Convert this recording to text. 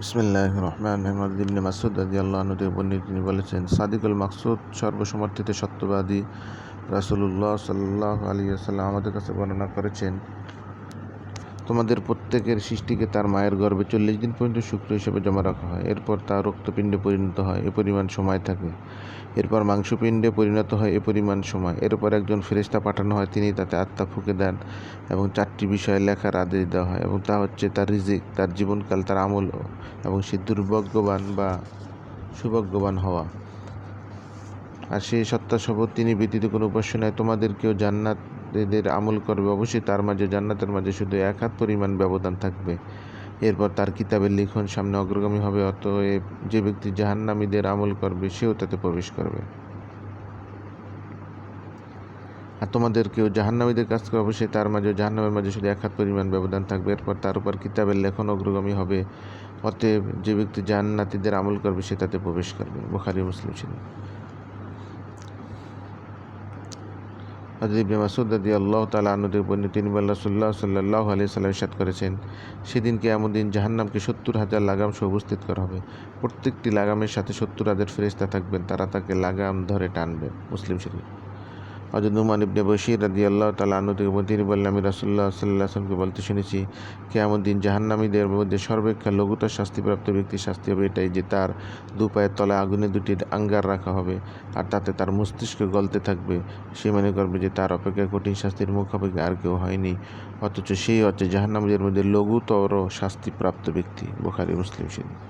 বিসমিল্লাহির রহমানির রহিম। ইবনে মাসউদ রাদিয়াল্লাহু আনহু থেকে বর্ণিত, তিনি বলেছেন, সাদিকুল মাকসুদ সর্বসমর্থিত সত্যবাদী রাসূলুল্লাহ সাল্লাল্লাহু আলাইহি ওয়াসাল্লাম আমাদের কাছে বর্ণনা করেছেন, তোমাদের প্রত্যেকের সৃষ্টিকে তার মায়ের গর্ভে 40 দিন পর্যন্ত শুক্র হিসেবে জমা রাখা হয়। এরপর তা রক্তপিণ্ডে পরিণত হয়, এ পরিমাণ সময় থাকে। এরপর মাংসপিণ্ডে পরিণত হয়, এ পরিমাণ সময়। এরপর একজন ফেরেশতা পাঠানো হয়, তিনি তাতে আত্মা ফুঁকে দেন এবং 4টি বিষয় লেখার আদেশ দেওয়া হয়, এবং তা হচ্ছে তার রিজিক, তার জীবনকাল, তার আমল এবং সে দুর্ভাগ্যবান বা সৌভাগ্যবান হওয়া। আর সেই সত্তা শপথ, তিনি ব্যতীত কোনো উপাস্য নাই, তোমাদের কেউ জান্নাতীদের আমল করবে, অবশ্যই তার মাঝে জান্নাতের মাঝে শুধু 1 হাত পরিমাণ ব্যবধান থাকবে। এরপর তার কিতাবের লিখন সামনে অগ্রগামী হবে, অতএব যে ব্যক্তি জাহান্নামীদের আমল করবে সেও তাতে প্রবেশ করবে। আর তোমাদের কেউ জাহান্নামীদের কাজ করে, অবশ্যই তার মাঝে জাহান্নামের মাঝে শুধু 1 হাত পরিমাণ ব্যবধান থাকবে। এরপর তার উপর কিতাবের লেখন অগ্রগামী হবে, অতএব যে ব্যক্তি জান্নাতীদের আমল করবে সে তাতে প্রবেশ করবে। বুখারী, মুসলিম শরীফ। হযরত ইবনে মাসউদ রাদিয়াল্লাহু তাআলা আনহু থেকে বর্ণিত, তিনি বলেন, রাসূলুল্লাহ সাল্লাল্লাহু আলাইহি ওয়াসাল্লাম ইরশাদ করেছেন, সেদিন কিয়ামতের দিন জাহান্নামকে 70,000 লাগাম সহ উপস্থিত করা হবে। প্রত্যেকটি লাগামের সাথে 70,000 ফেরেশতা থাকবেন, তারা তাকে লাগাম ধরে টানবে। মুসলিম শরীফ। হযরত নুমান ইবনে বশীর রাদিয়াল্লাহু তাআলা আনহু থেকে তিনি বলেন, আমি রাসূলুল্লাহ সাল্লাল্লাহু আলাইহি ওয়াসাল্লামকে বলতে শুনেছি, কিয়ামতের দিন জাহান্নামীদের মধ্যে সর্বাপেক্ষা লঘুতর শাস্তিপ্রাপ্ত ব্যক্তির শাস্তি হবে এটাই যে তার 2 পায়ের তলায় আগুনে 2টি আঙ্গার রাখা হবে, আর তাতে তার মস্তিষ্ক গলতে থাকবে। সে মনে করবে যে তার অপেক্ষা কঠিন শাস্তির মুখাপেক্ষি আর কেউ হয়নি, অথচ সেই হচ্ছে জাহান্নামীদের মধ্যে লঘুতর শাস্তিপ্রাপ্ত ব্যক্তি। বুখারী, মুসলিম শরীফ।